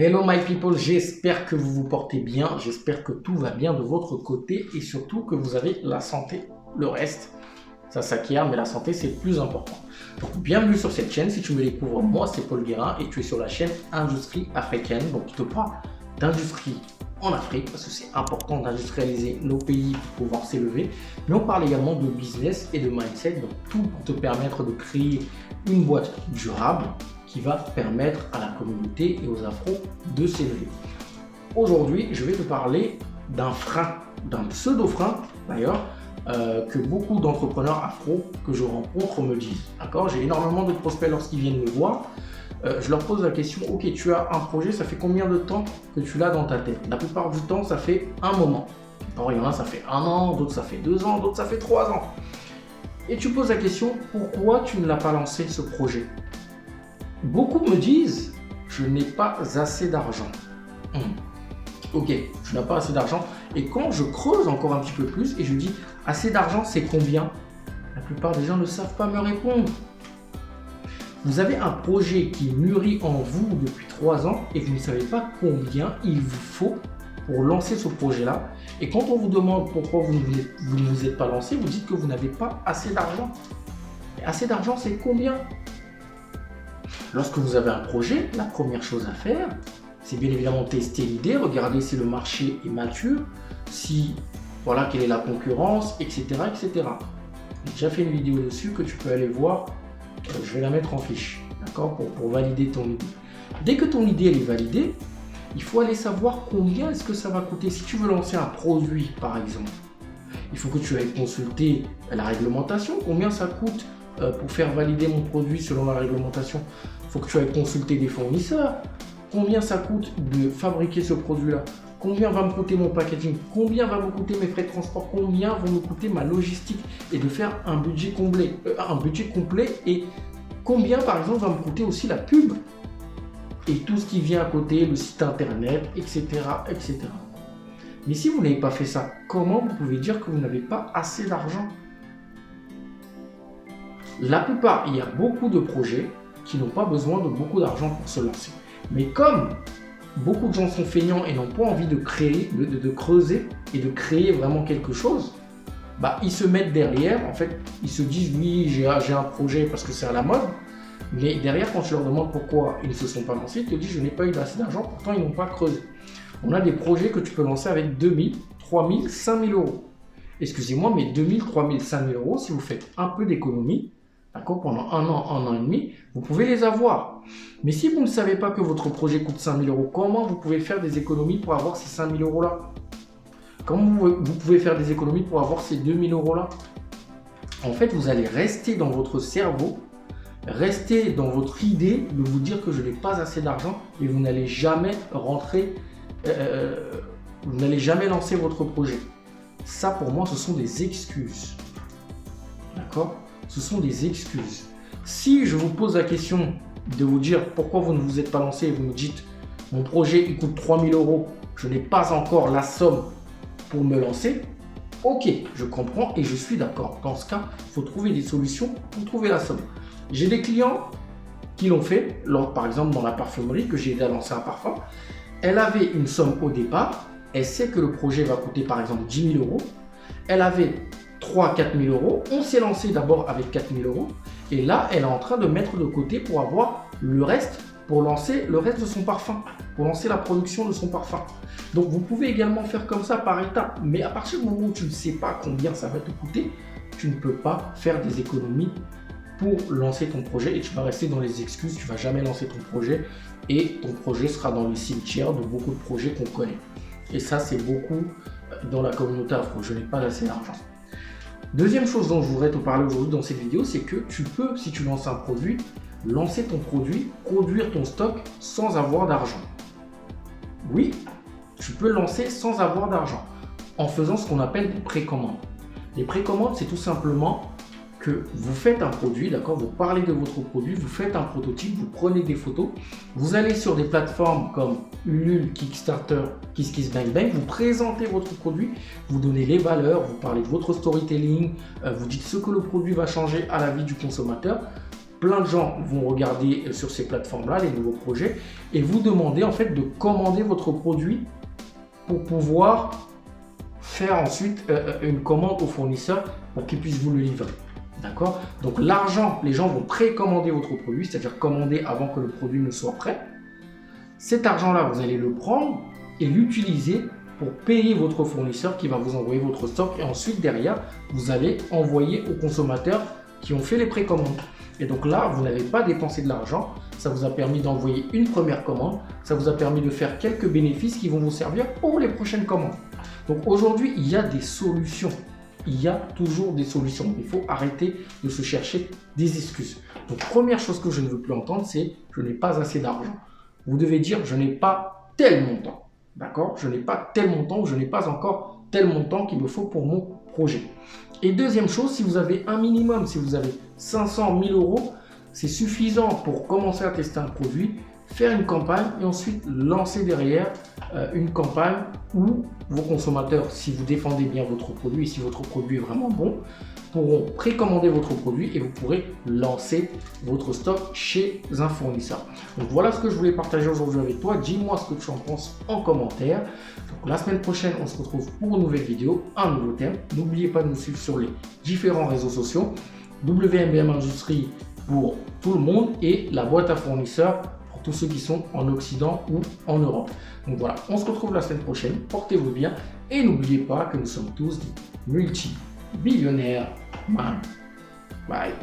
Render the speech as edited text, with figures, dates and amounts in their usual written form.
Hello my people, j'espère que vous vous portez bien, j'espère que tout va bien de votre côté et surtout que vous avez la santé. Le reste, ça s'acquiert, mais la santé c'est le plus important. Donc bienvenue sur cette chaîne, si tu me découvres, moi c'est Paul Guérin et tu es sur la chaîne Industrie Africaine. Donc je te parle d'industrie en Afrique parce que c'est important d'industrialiser nos pays pour pouvoir s'élever. Mais on parle également de business et de mindset, donc tout pour te permettre de créer une boîte durable qui va permettre à la communauté et aux afros de s'élever. Aujourd'hui, je vais te parler d'un frein, d'un pseudo-frein d'ailleurs, que beaucoup d'entrepreneurs afro que je rencontre me disent. D'accord ? J'ai énormément de prospects lorsqu'ils viennent me voir. Je leur pose la question, ok, tu as un projet, ça fait combien de temps que tu l'as dans ta tête ? La plupart du temps, ça fait un moment. Alors, il y en a, ça fait 1 an, d'autres ça fait 2 ans, d'autres ça fait 3 ans. Et tu poses la question, pourquoi tu ne l'as pas lancé ce projet ? Beaucoup me disent, je n'ai pas assez d'argent. Ok, tu n'as pas assez d'argent. Et quand je creuse encore un petit peu plus et je dis, assez d'argent, c'est combien ? La plupart des gens ne savent pas me répondre. Vous avez un projet qui mûrit en vous depuis 3 ans et vous ne savez pas combien il vous faut pour lancer ce projet-là. Et quand on vous demande pourquoi vous ne vous êtes pas lancé, vous dites que vous n'avez pas assez d'argent. Et assez d'argent, c'est combien ? Lorsque vous avez un projet, la première chose à faire, c'est bien évidemment tester l'idée, regarder si le marché est mature, si, voilà, quelle est la concurrence, etc. etc. J'ai déjà fait une vidéo dessus que tu peux aller voir, je vais la mettre en fiche, d'accord, pour valider ton idée. Dès que ton idée elle est validée, il faut aller savoir combien est-ce que ça va coûter. Si tu veux lancer un produit, par exemple, il faut que tu ailles consulter la réglementation, combien ça coûte pour faire valider mon produit selon la réglementation. Il faut que tu ailles consulter des fournisseurs. Combien ça coûte de fabriquer ce produit-là ? Combien va me coûter mon packaging ? Combien va me coûter mes frais de transport ? Combien va me coûter ma logistique ? Et de faire un budget complet. Et combien, par exemple, va me coûter aussi la pub ? Et tout ce qui vient à côté, le site internet, etc., etc. Mais si vous n'avez pas fait ça, comment vous pouvez dire que vous n'avez pas assez d'argent ? La plupart, il y a beaucoup de projets qui n'ont pas besoin de beaucoup d'argent pour se lancer. Mais comme beaucoup de gens sont feignants et n'ont pas envie de créer, de creuser et de créer vraiment quelque chose, ils se mettent derrière, en fait, ils se disent oui, j'ai un projet parce que c'est à la mode, mais derrière, quand tu leur demandes pourquoi ils ne se sont pas lancés, ils te disent je n'ai pas eu assez d'argent, pourtant ils n'ont pas creusé. On a des projets que tu peux lancer avec 2 000, 3 000, 5 000 euros. Excusez-moi, mais 2 000, 3 000, 5 000 euros, si vous faites un peu d'économie, d'accord, pendant 1 an et demi, vous pouvez les avoir. Mais si vous ne savez pas que votre projet coûte 5 000 euros, comment vous pouvez faire des économies pour avoir ces 5 000 euros-là ? Comment vous pouvez faire des économies pour avoir ces 2 000 euros-là ? En fait, vous allez rester dans votre cerveau, rester dans votre idée de vous dire que je n'ai pas assez d'argent et vous n'allez jamais vous n'allez jamais lancer votre projet. Ça, pour moi, ce sont des excuses. D'accord ? Ce sont des excuses. Si je vous pose la question de vous dire pourquoi vous ne vous êtes pas lancé et vous me dites mon projet il coûte 3 000 euros, je n'ai pas encore la somme pour me lancer, ok, je comprends et je suis d'accord. Dans ce cas, il faut trouver des solutions pour trouver la somme. J'ai des clients qui l'ont fait, par exemple dans la parfumerie, que j'ai aidé à lancer un parfum. Elle avait une somme au départ, elle sait que le projet va coûter par exemple 10 000 euros. Elle avait 3 000 à 4 000 euros. On s'est lancé d'abord avec 4 000 euros. Et là, elle est en train de mettre de côté pour avoir le reste, pour lancer le reste de son parfum, pour lancer la production de son parfum. Donc, vous pouvez également faire comme ça par étapes. Mais à partir du moment où tu ne sais pas combien ça va te coûter, tu ne peux pas faire des économies pour lancer ton projet et tu vas rester dans les excuses. Tu ne vas jamais lancer ton projet et ton projet sera dans le cimetière de beaucoup de projets qu'on connaît. Et ça, c'est beaucoup dans la communauté afro. Je n'ai pas assez d'argent. Deuxième chose dont je voudrais te parler aujourd'hui dans cette vidéo, c'est que tu peux, si tu lances un produit, lancer ton produit, produire ton stock sans avoir d'argent. Oui, tu peux lancer sans avoir d'argent en faisant ce qu'on appelle des précommandes. Les précommandes, c'est tout simplement que vous faites un produit, d'accord, vous parlez de votre produit, vous faites un prototype, vous prenez des photos, vous allez sur des plateformes comme Ulule, Kickstarter, KissKissBankBank, vous présentez votre produit, vous donnez les valeurs, vous parlez de votre storytelling, vous dites ce que le produit va changer à la vie du consommateur. plein de gens vont regarder sur ces plateformes-là les nouveaux projets et vous demander en fait de commander votre produit pour pouvoir faire ensuite une commande au fournisseur pour qu'il puisse vous le livrer. D'accord? Donc l'argent, les gens vont précommander votre produit, c'est-à-dire commander avant que le produit ne soit prêt. Cet argent-là, vous allez le prendre et l'utiliser pour payer votre fournisseur qui va vous envoyer votre stock. Et ensuite, derrière, vous allez envoyer aux consommateurs qui ont fait les précommandes. Et donc là, vous n'avez pas dépensé de l'argent. Ça vous a permis d'envoyer une première commande. Ça vous a permis de faire quelques bénéfices qui vont vous servir pour les prochaines commandes. Donc aujourd'hui, il y a des solutions. Il y a toujours des solutions. Il faut arrêter de se chercher des excuses. Donc première chose que je ne veux plus entendre, c'est « je n'ai pas assez d'argent ». Vous devez dire « je n'ai pas tel montant ». D'accord? Je n'ai pas tel montant ou je n'ai pas encore tel montant qu'il me faut pour mon projet. Et deuxième chose, si vous avez un minimum, si vous avez 500 000 euros, c'est suffisant pour commencer à tester un produit, faire une campagne et ensuite lancer derrière une campagne où vos consommateurs, si vous défendez bien votre produit et si votre produit est vraiment bon, pourront précommander votre produit et vous pourrez lancer votre stock chez un fournisseur. Donc voilà ce que je voulais partager aujourd'hui avec toi. Dis-moi ce que tu en penses en commentaire. Donc la semaine prochaine, on se retrouve pour une nouvelle vidéo, un nouveau thème. N'oubliez pas de nous suivre sur les différents réseaux sociaux. WMBM Industrie pour tout le monde et la boîte à fournisseurs pour tous ceux qui sont en Occident ou en Europe. Donc voilà, on se retrouve la semaine prochaine. Portez-vous bien et n'oubliez pas que nous sommes tous des multi-billionnaires. Bye.